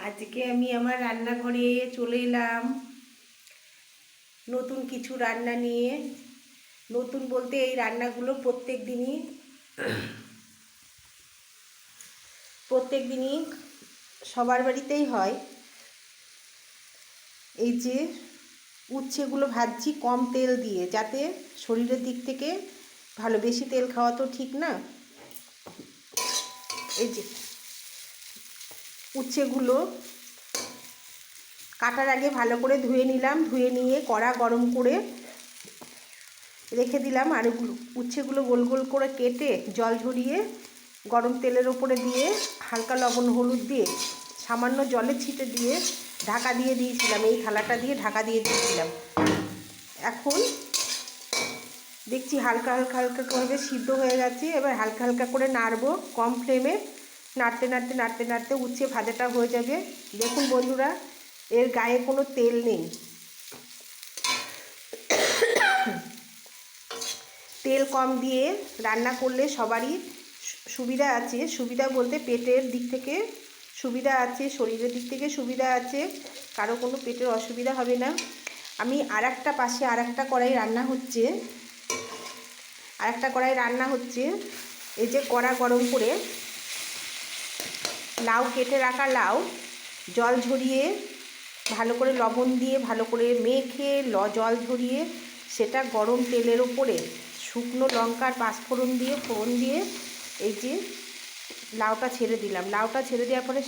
আজকে আমি আমার রান্নাঘরে চলে এলাম নতুন কিছু রান্না নিয়ে। নতুন বলতে এই রান্নাগুলো প্রত্যেক দিনই সবার বাড়িতেই হয়। এই যে উচ্ছেগুলো ভাজছি কম তেল দিয়ে, যাতে শরীরের দিক থেকে ভালো। বেশি তেল খাওয়া তো ঠিক না। এই যে উচ্ছেগুলো কাটার আগে ভালো করে ধুয়ে নিলাম, ধুয়ে নিয়ে কড়া গরম করে রেখে দিলাম। আর উচ্ছেগুলো গোল গোল করে কেটে জল ঝরিয়ে গরম তেলের ওপরে দিয়ে হালকা লবণ হলুদ দিয়ে সামান্য জলে ছিটে দিয়ে ঢাকা দিয়ে দিয়েছিলাম। এই থালাটা দিয়ে ঢাকা দিয়ে দিয়েছিলাম। এখন দেখছি হালকা হালকা হালকা করে সিদ্ধ হয়ে গেছে। এবার হালকা হালকা করে নাড়বো কম ফ্লেমে। নাড়তে নাড়তে নাড়তে নাড়তে উচ্ছে ভাজাটা হয়ে যাবে। দেখুন বন্ধুরা, এর গায়ে কোনো তেল নেই। তেল কম দিয়ে রান্না করলে সবারই সুবিধা আছে। সুবিধা বলতে পেটের দিক থেকে সুবিধা আছে, শরীরের দিক থেকে সুবিধা আছে, কারো কোনো পেটের অসুবিধা হবে না। আমি পাশে আর একটা কড়াই রান্না হচ্ছে। এই যে কড়া গরম করে লাউ কেটে রাখা লাউ জল ঝরিয়ে ভালো করে লবণ দিয়ে ভালো করে মেখে জল ঝরিয়ে সেটা গরম তেলের ওপরে শুকনো লঙ্কার পাঁচফোড়ন দিয়ে এই যে লাউটা ছেড়ে দিলাম। লাউটা ছেড়ে দেওয়ার পরে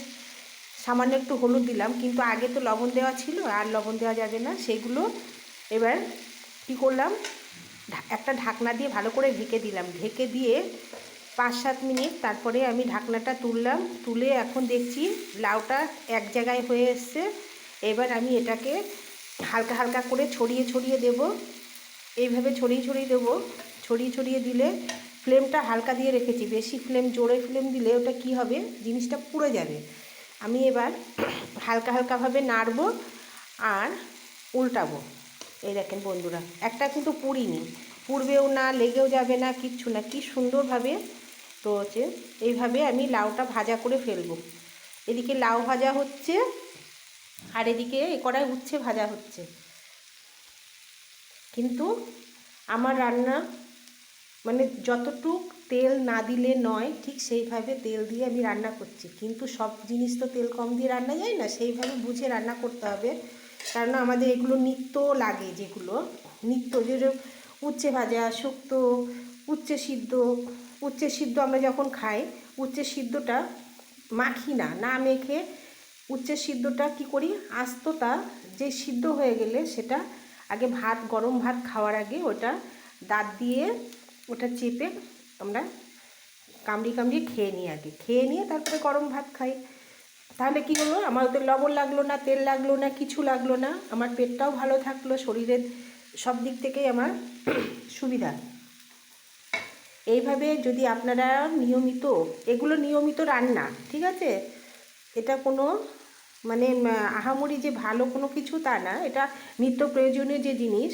সামান্য একটু হলুদ দিলাম, কিন্তু আগে তো লবণ দেওয়া ছিল, আর লবণ দেওয়া যাবে না। সেইগুলো এবার কী করলাম, একটা ঢাকনা দিয়ে ভালো করে ঢেকে দিলাম। ঢেকে দিয়ে 5-7 মিনিট তারপরে আমি ঢাকনাটা তুললাম। তুলে এখন দেখছি লাউটা এক জায়গায় হয়ে এসছে। এবার আমি এটাকে হালকা হালকা করে ছড়িয়ে ছড়িয়ে দেব। এইভাবে ছড়িয়ে ছড়িয়ে দেবো। ছড়িয়ে ছড়িয়ে দিলে ফ্লেমটা হালকা দিয়ে রেখেছি। বেশি জোরে ফ্লেম দিলে ওটা কি হবে, জিনিসটা পুড়ে যাবে। আমি এবার হালকা হালকাভাবে নাড়বো আর উল্টাবো। এই দেখেন বন্ধুরা, একটা কিন্তু পুড়িনি, পুড়বেও না, লেগেও যাবে না, কিচ্ছু না। কি সুন্দরভাবে তো হচ্ছে। এইভাবে আমি লাউটা ভাজা করে ফেলবো। এদিকে লাউ ভাজা হচ্ছে আর এদিকে এ কড়াই উচ্ছে ভাজা হচ্ছে। কিন্তু আমার রান্না মানে যতটুক তেল না দিলে নয়, ঠিক সেইভাবে তেল দিয়ে আমি রান্না করছি। কিন্তু সব জিনিস তো তেল কম দিয়ে রান্না যায় না, সেইভাবে বুঝে রান্না করতে হবে। কারণ আমাদের এগুলো নিত্য লাগে, যেগুলো নিত্য, যে উচ্ছে ভাজা, শুক্তো, উচ্ছে সিদ্ধ আমরা যখন খাই, উচ্ছে সিদ্ধটা মাখি না, না মেখে উচ্ছে সিদ্ধটা কি করি, আস্তটা যে সিদ্ধ হয়ে গেলে সেটা আগে গরম ভাত খাওয়ার আগে ওটা দাঁত দিয়ে ওটা চেপে আমরা কামড়ি কামড়ি খেয়ে নিই। আগে খেয়ে নিয়ে তারপরে গরম ভাত খাই। তাহলে কি হলো, আমার ওতে লবণ লাগলো না, তেল লাগলো না, কিছু লাগলো না। আমার পেটটাও ভালো থাকলো, শরীরের সব দিক থেকেই আমার সুবিধা। এইভাবে যদি আপনারা এগুলো নিয়মিত রান্না, ঠিক আছে, এটা কোনো মানে আহামরি যে ভালো কোনো কিছু তা না, এটা নিত্য প্রয়োজনীয় যে জিনিস,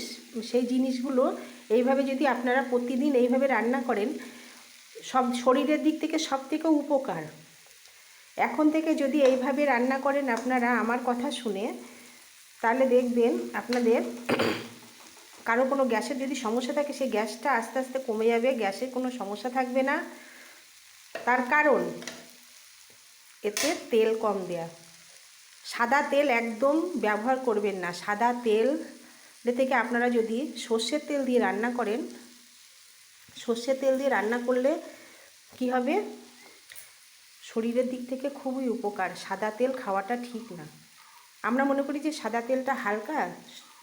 সেই জিনিসগুলো এইভাবে যদি আপনারা প্রতিদিন এইভাবে রান্না করেন, সব শরীরের দিক থেকে সব থেকে উপকার। এখন থেকে যদি এইভাবে রান্না করেন আপনারা আমার কথা শুনে, তাহলে দেখবেন আপনাদের কারো কোনো গ্যাসের যদি সমস্যা থাকে, সেই গ্যাসটা আস্তে আস্তে কমে যাবে, গ্যাসের কোনো সমস্যা থাকবে না। তার কারণ এতে তেল কম দেয়া। সাদা তেল একদম ব্যবহার করবেন না। সাদা তেল থেকে আপনারা যদি সর্ষের তেল দিয়ে রান্না করেন, সর্ষের তেল দিয়ে রান্না করলে কি হবে, শরীরের দিক থেকে খুবই উপকার। সাদা তেল খাওয়াটা ঠিক না। আমরা মনে করি যে সাদা তেলটা হালকা,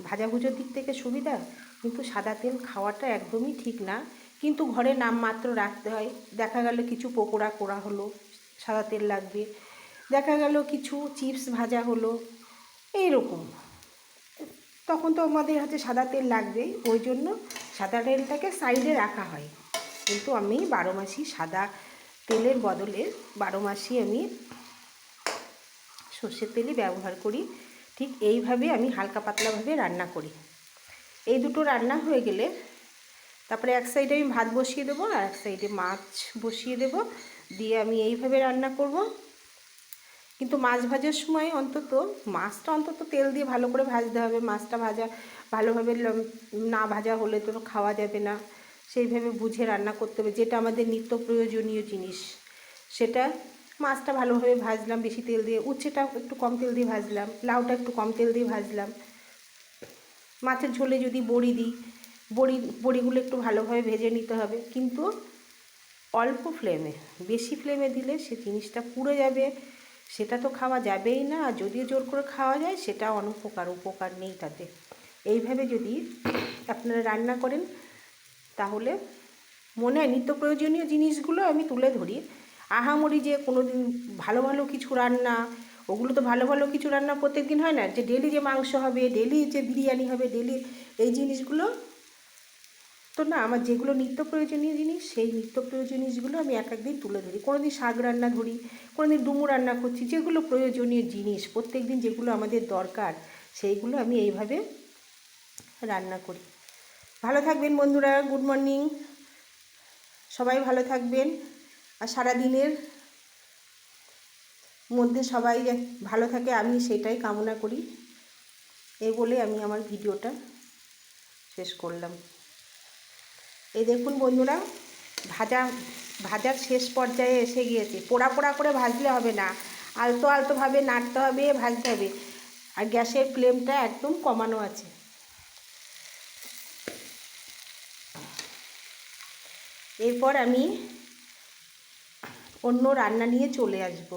ভাজাভুজোর দিক থেকে সুবিধা, কিন্তু সাদা তেল খাওয়াটা একদমই ঠিক না। কিন্তু ঘরে নামমাত্র রাখতে হয়। দেখা গেল কিছু পকোড়া করা হলো, সাদা তেল লাগবে। দেখা গেল কিছু চিপস ভাজা হলো, এইরকম, তখন তো আমাদের হাতে সাদা তেল লাগবেই। ওই জন্য সাদা তেলটাকে সাইডে রাখা হয়। কিন্তু আমি 12 মাসই সাদা তেলের বদলে 12 মাসই আমি সর্ষের তেলই ব্যবহার করি। ঠিক এইভাবে আমি হালকা পাতলাভাবে রান্না করি। এই দুটো রান্না হয়ে গেলে তারপরে এক সাইডে আমি ভাত বসিয়ে দেবো আর এক সাইডে মাছ বসিয়ে দেবো। দিয়ে আমি এইভাবে রান্না করব। কিন্তু মাছ ভাজার সময় মাছটা অন্তত তেল দিয়ে ভালো করে ভাজতে হবে। মাছটা ভালোভাবে না ভাজা হলে তো খাওয়া যাবে না। সেইভাবে বুঝে রান্না করতে হবে, যেটা আমাদের নিত্য প্রয়োজনীয় জিনিস সেটা। মাছটা ভালোভাবে ভাজলাম বেশি তেল দিয়ে, উচ্ছেটা একটু কম তেল দিয়ে ভাজলাম, লাউটা একটু কম তেল দিয়ে ভাজলাম। মাছের ঝোলে যদি বড়ি দিই, বড়িগুলো একটু ভালোভাবে ভেজে নিতে হবে, কিন্তু অল্প ফ্লেমে। বেশি ফ্লেমে দিলে সে জিনিসটা পুড়ে যাবে, সেটা তো খাওয়া যাবেই না। আর যদিও জোর করে খাওয়া যায় সেটা উপকার নেই তাতে। এইভাবে যদি আপনারা রান্না করেন তাহলে মনে হয় নিত্য প্রয়োজনীয় জিনিসগুলো আমি তুলে ধরি। আহামরি যে কোনো দিন ভালো ভালো কিছু রান্না, ওগুলো তো ভালো ভালো কিছু রান্না প্রত্যেক দিন হয় না, যে ডেলি যে মাংস হবে, ডেলি যে বিরিয়ানি হবে, ডেলি এই জিনিসগুলো তো না। আমার যেগুলো নিত্য প্রয়োজনীয় জিনিস, সেই নিত্য প্রয়োজনীয় জিনিসগুলো আমি এক একদিন তুলে ধরি। কোনো দিন শাক রান্না ধরি, কোনো দিন ডুমো রান্না করছি। যেগুলো প্রয়োজনীয় জিনিস প্রত্যেক দিন, যেগুলো আমাদের দরকার, সেইগুলো আমি এইভাবে রান্না করি। ভালো থাকবেন বন্ধুরা, গুড মর্নিং, সবাই ভালো থাকবেন। আর সারা দিনের মধ্যে সবাই ভালো থাকে, আমি সেটাই কামনা করি। এই বলে আমি আমার ভিডিওটা শেষ করলাম। এই দেখুন বন্ধুরা, ভাজার শেষ পর্যায়ে এসে গিয়েছে। পোড়া পোড়া করে ভাজলে হবে না, আলতো আলতোভাবে নাড়তে হবে, ভাজতে হবে। আর গ্যাসের ফ্লেমটা একদম কমানো আছে। এরপর আমি অন্য রান্না নিয়ে চলে আসব।